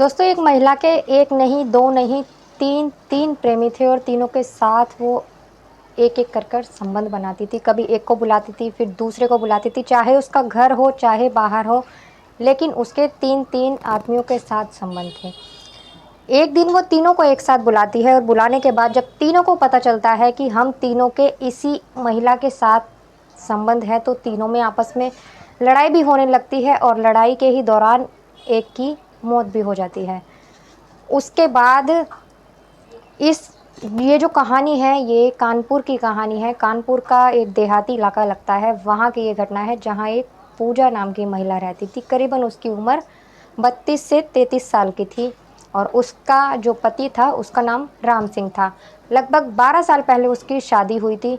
दोस्तों एक महिला के एक नहीं, दो नहीं, तीन प्रेमी थे और तीनों के साथ वो एक-एक कर संबंध बनाती थी। कभी एक को बुलाती थी, फिर दूसरे को बुलाती थी, चाहे उसका घर हो, चाहे बाहर हो, लेकिन उसके 3-3 आदमियों के साथ संबंध थे। एक दिन वो तीनों को एक साथ बुलाती है और बुलाने के बाद जब तीनों को पता चलता है कि हम तीनों के इसी महिला के साथ संबंध है, तो तीनों में आपस में लड़ाई भी होने लगती है और लड़ाई के ही दौरान एक की मौत भी हो जाती है। उसके बाद इस ये जो कहानी है ये कानपुर की कहानी है। कानपुर का एक देहाती इलाका लगता है, वहाँ की ये घटना है जहाँ एक पूजा नाम की महिला रहती थी। करीबन उसकी उम्र 32 से 33 साल की थी और उसका जो पति था उसका नाम राम सिंह था। लगभग 12 साल पहले उसकी शादी हुई थी।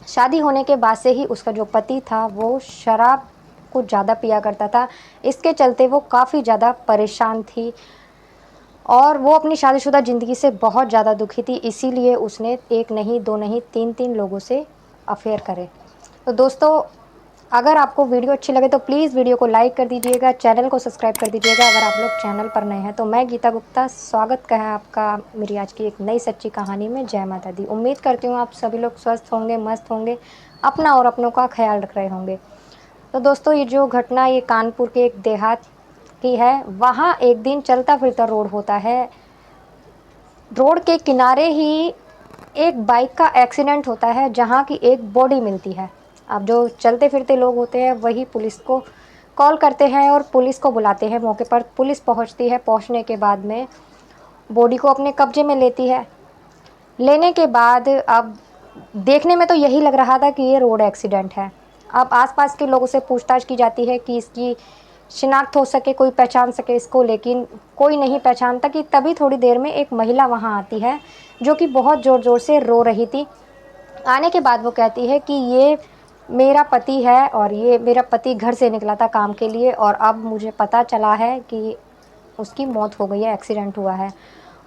शादी होने के बाद से ही उसका जो पति था वो शराब कुछ ज़्यादा पिया करता था। इसके चलते वो काफ़ी ज़्यादा परेशान थी और वो अपनी शादीशुदा ज़िंदगी से बहुत ज़्यादा दुखी थी, इसीलिए उसने एक नहीं, दो नहीं, 3-3 लोगों से अफ़ेयर करे। तो दोस्तों, अगर आपको वीडियो अच्छी लगे तो प्लीज़ वीडियो को लाइक कर दीजिएगा, चैनल को सब्सक्राइब कर दीजिएगा अगर आप लोग चैनल पर नए हैं। तो मैं गीता गुप्ता स्वागत है आपका मेरी आज की एक नई सच्ची कहानी में। जय माता दी। उम्मीद करती हूँ आप सभी लोग स्वस्थ होंगे, मस्त होंगे, अपना और अपनों का ख़्याल रख रहे होंगे। तो दोस्तों ये जो घटना ये कानपुर के एक देहात की है। वहाँ एक दिन चलता फिरता रोड होता है। रोड के किनारे ही एक बाइक का एक्सीडेंट होता है जहाँ की एक बॉडी मिलती है। अब जो चलते फिरते लोग होते हैं वही पुलिस को कॉल करते हैं और पुलिस को बुलाते हैं। मौके पर पुलिस पहुँचती है। पहुँचने के बाद में बॉडी को अपने कब्जे में लेती है। लेने के बाद अब देखने में तो यही लग रहा था कि ये रोड एक्सीडेंट है। अब आसपास के लोगों से पूछताछ की जाती है कि इसकी शिनाख्त हो सके, कोई पहचान सके इसको, लेकिन कोई नहीं पहचानता। कि तभी थोड़ी देर में एक महिला वहाँ आती है जो कि बहुत ज़ोर-ज़ोर से रो रही थी। आने के बाद वो कहती है कि ये मेरा पति है और ये मेरा पति घर से निकला था काम के लिए और अब मुझे पता चला है कि उसकी मौत हो गई है, एक्सीडेंट हुआ है।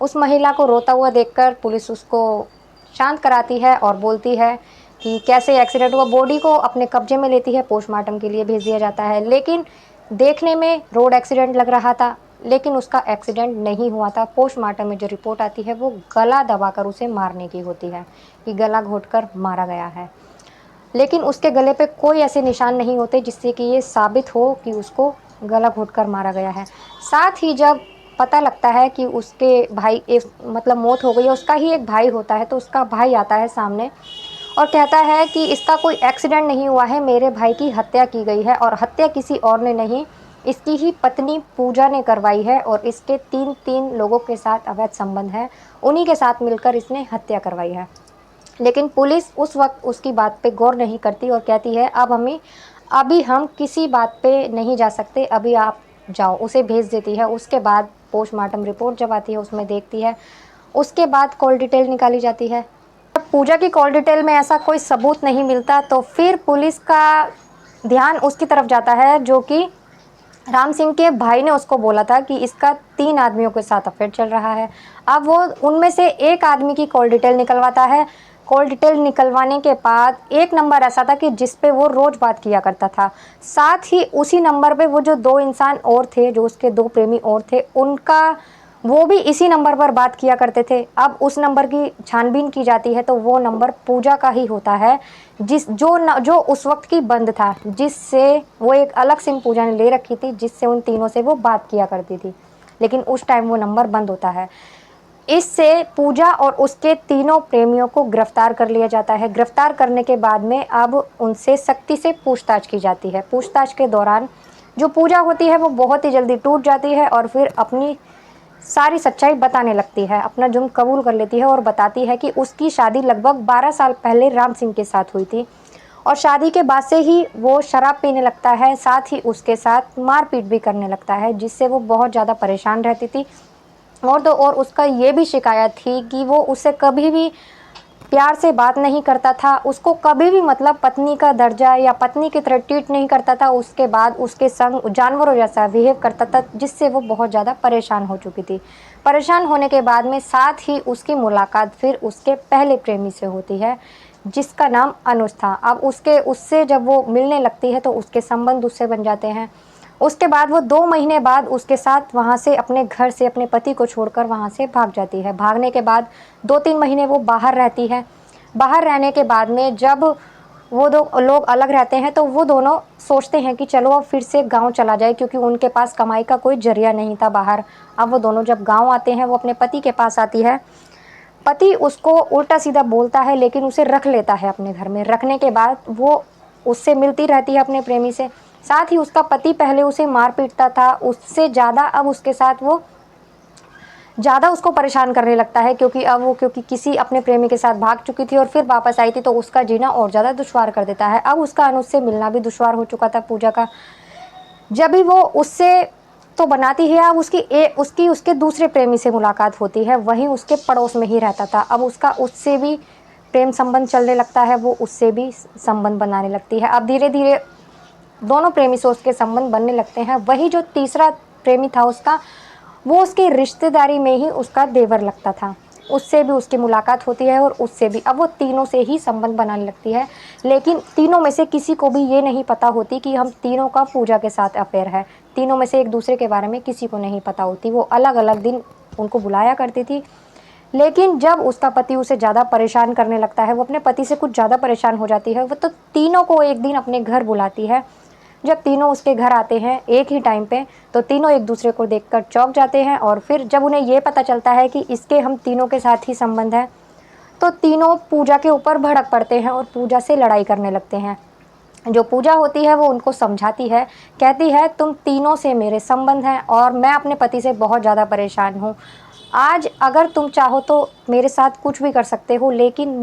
उस महिला को रोता हुआ देखकर पुलिस उसको शांत कराती है और बोलती है कि कैसे एक्सीडेंट हुआ। बॉडी को अपने कब्जे में लेती है, पोस्टमार्टम के लिए भेज दिया जाता है। लेकिन देखने में रोड एक्सीडेंट लग रहा था, लेकिन उसका एक्सीडेंट नहीं हुआ था। पोस्टमार्टम में जो रिपोर्ट आती है वो गला दबाकर उसे मारने की होती है, कि गला घोंटकर मारा गया है। लेकिन उसके गले पे कोई ऐसे निशान नहीं होते जिससे कि ये साबित हो कि उसको गला घोंटकर मारा गया है। साथ ही जब पता लगता है कि उसके भाई मतलब मौत हो गई है, उसका ही एक भाई होता है, तो उसका भाई आता है सामने और कहता है कि इसका कोई एक्सीडेंट नहीं हुआ है, मेरे भाई की हत्या की गई है और हत्या किसी और ने नहीं, इसकी ही पत्नी पूजा ने करवाई है और इसके 3-3 लोगों के साथ अवैध संबंध है, उन्हीं के साथ मिलकर इसने हत्या करवाई है। लेकिन पुलिस उस वक्त उसकी बात पे गौर नहीं करती और कहती है अभी हम किसी बात पे नहीं जा सकते, अभी आप जाओ, उसे भेज देती है। उसके बाद पोस्टमार्टम रिपोर्ट जब आती है उसमें देखती है, उसके बाद कॉल डिटेल निकाली जाती है। जब पूजा की कॉल डिटेल में ऐसा कोई सबूत नहीं मिलता तो फिर पुलिस का ध्यान उसकी तरफ जाता है जो कि राम सिंह के भाई ने उसको बोला था कि इसका 3 आदमियों के साथ अफेयर चल रहा है। अब वो उनमें से एक आदमी की कॉल डिटेल निकलवाता है। कॉल डिटेल निकलवाने के बाद एक नंबर ऐसा था कि जिस पे वो रोज़ बात किया करता था। साथ ही उसी नंबर पे वो जो 2 इंसान और थे, जो उसके 2 प्रेमी और थे, उनका वो भी इसी नंबर पर बात किया करते थे। अब उस नंबर की छानबीन की जाती है तो वो नंबर पूजा का ही होता है, जो उस वक्त की बंद था, जिससे वो एक अलग सिम पूजा ने ले रखी थी, जिससे उन तीनों से वो बात किया करती थी, लेकिन उस टाइम वो नंबर बंद होता है। इससे पूजा और उसके तीनों प्रेमियों को गिरफ्तार कर लिया जाता है। गिरफ्तार करने के बाद में अब उनसे सख्ती से पूछताछ की जाती है। पूछताछ के दौरान जो पूजा होती है वो बहुत ही जल्दी टूट जाती है और फिर अपनी सारी सच्चाई बताने लगती है, अपना जुर्म कबूल कर लेती है और बताती है कि उसकी शादी लगभग 12 साल पहले राम सिंह के साथ हुई थी और शादी के बाद से ही वो शराब पीने लगता है, साथ ही उसके साथ मारपीट भी करने लगता है, जिससे वो बहुत ज़्यादा परेशान रहती थी। और तो और उसका ये भी शिकायत थी कि वो उससे कभी भी प्यार से बात नहीं करता था, उसको कभी भी मतलब पत्नी का दर्जा या पत्नी की तरह ट्रीट नहीं करता था। उसके बाद उसके संग जानवरों जैसा बिहेव करता था, जिससे वो बहुत ज़्यादा परेशान हो चुकी थी। परेशान होने के बाद में साथ ही उसकी मुलाकात फिर उसके पहले प्रेमी से होती है, जिसका नाम अनुज था। अब उससे जब वो मिलने लगती है तो उसके संबंध उससे बन जाते हैं उसके बाद वो 2 महीने बाद उसके साथ वहाँ से अपने घर से अपने पति को छोड़कर वहाँ से भाग जाती है। भागने के बाद 2-3 महीने वो बाहर रहती है। बाहर रहने के बाद में जब वो 2 लोग अलग रहते हैं तो वो दोनों सोचते हैं कि चलो अब फिर से गाँव चला जाए, क्योंकि उनके पास कमाई का कोई ज़रिया नहीं था बाहर। अब वो दोनों जब गाँव आते हैं, वो अपने पति के पास आती है। पति उसको उल्टा-सीधा बोलता है, लेकिन उसे रख लेता है अपने घर में। रखने के बाद वो उससे मिलती रहती है अपने प्रेमी से। साथ ही उसका पति पहले उसे मार पीटता था, उससे ज़्यादा अब उसके साथ वो ज़्यादा उसको परेशान करने लगता है, क्योंकि अब वो किसी अपने प्रेमी के साथ भाग चुकी थी और फिर वापस आई थी, तो उसका जीना और ज़्यादा दुश्वार कर देता है। अब उसका अनुज से मिलना भी दुश्वार हो चुका था पूजा का। जब भी वो उससे तो बनाती है, अब उसकी उसके दूसरे प्रेमी से मुलाकात होती है, वहीं उसके पड़ोस में ही रहता था। अब उसका उससे भी प्रेम संबंध चलने लगता है, वो उससे भी संबंध बनाने लगती है। अब धीरे-धीरे दोनों प्रेमी से उसके संबंध बनने लगते हैं। वही जो तीसरा प्रेमी था उसका, वो उसकी रिश्तेदारी में ही उसका देवर लगता था। उससे भी उसकी मुलाकात होती है और उससे भी। अब वो तीनों से ही संबंध बनाने लगती है, लेकिन तीनों में से किसी को भी ये नहीं पता होती कि हम तीनों का पूजा के साथ अफेयर है। तीनों में से एक दूसरे के बारे में किसी को नहीं पता होती। वो अलग-अलग दिन उनको बुलाया करती थी, लेकिन जब उसका पति उसे ज़्यादा परेशान करने लगता है, वो अपने पति से कुछ ज़्यादा परेशान हो जाती है, वो तो तीनों को एक दिन अपने घर बुलाती है। जब तीनों उसके घर आते हैं एक ही टाइम पे, तो तीनों एक दूसरे को देखकर चौंक जाते हैं, और फिर जब उन्हें ये पता चलता है कि इसके हम तीनों के साथ ही संबंध है, तो तीनों पूजा के ऊपर भड़क पड़ते हैं और पूजा से लड़ाई करने लगते हैं। जो पूजा होती है वो उनको समझाती है, कहती है तुम तीनों से मेरे संबंध हैं और मैं अपने पति से बहुत ज़्यादा परेशान हूँ। आज अगर तुम चाहो तो मेरे साथ कुछ भी कर सकते हो, लेकिन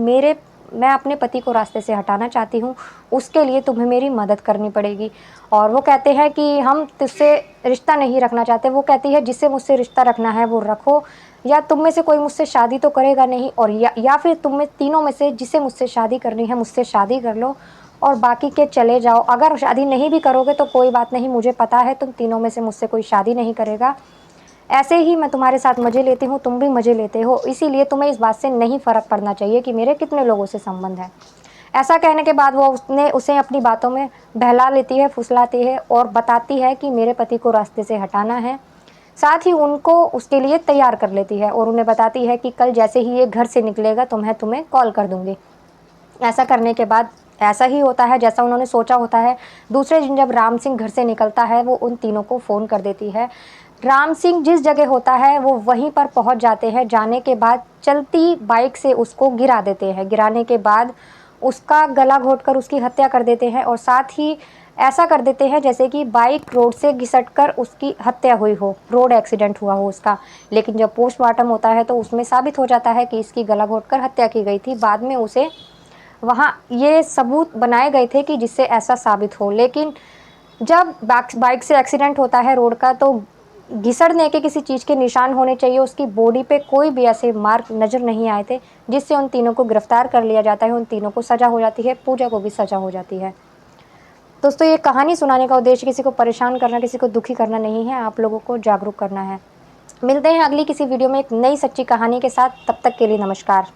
मैं अपने पति को रास्ते से हटाना चाहती हूँ, उसके लिए तुम्हें मेरी मदद करनी पड़ेगी। और वो कहते हैं कि हम तुझसे रिश्ता नहीं रखना चाहते। वो कहती है जिससे मुझसे रिश्ता रखना है वो रखो, या तुम में से कोई मुझसे शादी तो करेगा नहीं, और या फिर तुम में तीनों में से जिसे मुझसे शादी करनी है मुझसे शादी कर लो और बाकी के चले जाओ। अगर शादी नहीं भी करोगे तो कोई बात नहीं, मुझे पता है तुम तीनों में से मुझसे कोई शादी नहीं करेगा। ऐसे ही मैं तुम्हारे साथ मज़े लेती हूँ, तुम भी मज़े लेते हो, इसीलिए तुम्हें इस बात से नहीं फ़र्क पड़ना चाहिए कि मेरे कितने लोगों से संबंध है। ऐसा कहने के बाद वो उसे अपनी बातों में बहला लेती है, फुसलाती है और बताती है कि मेरे पति को रास्ते से हटाना है। साथ ही उनको उसके लिए तैयार कर लेती है और उन्हें बताती है कि कल जैसे ही ये घर से निकलेगा तो मैं तुम्हें कॉल कर दूँगी। ऐसा करने के बाद ऐसा ही होता है जैसा उन्होंने सोचा होता है। दूसरे दिन जब राम सिंह घर से निकलता है, वो उन तीनों को फ़ोन कर देती है। राम सिंह जिस जगह होता है वो वहीं पर पहुंच जाते हैं। जाने के बाद चलती बाइक से उसको गिरा देते हैं। गिराने के बाद उसका गला घोंटकर उसकी हत्या कर देते हैं, और साथ ही ऐसा कर देते हैं जैसे कि बाइक रोड से घिसटकर उसकी हत्या हुई हो, रोड एक्सीडेंट हुआ हो उसका। लेकिन जब पोस्टमार्टम होता है तो उसमें साबित हो जाता है कि इसकी गला घोंटकर हत्या की गई थी। बाद में उसे वहाँ ये सबूत बनाए गए थे कि जिससे ऐसा साबित हो। लेकिन जब बाइक से एक्सीडेंट होता है रोड का, तो घिसड़ने के किसी चीज़ के निशान होने चाहिए, उसकी बॉडी पे कोई भी ऐसे मार्क नज़र नहीं आए थे, जिससे उन तीनों को गिरफ्तार कर लिया जाता है। उन तीनों को सज़ा हो जाती है, पूजा को भी सज़ा हो जाती है। दोस्तों, ये कहानी सुनाने का उद्देश्य किसी को परेशान करना, किसी को दुखी करना नहीं है, आप लोगों को जागरूक करना है। मिलते हैं अगली किसी वीडियो में एक नई सच्ची कहानी के साथ। तब तक के लिए नमस्कार।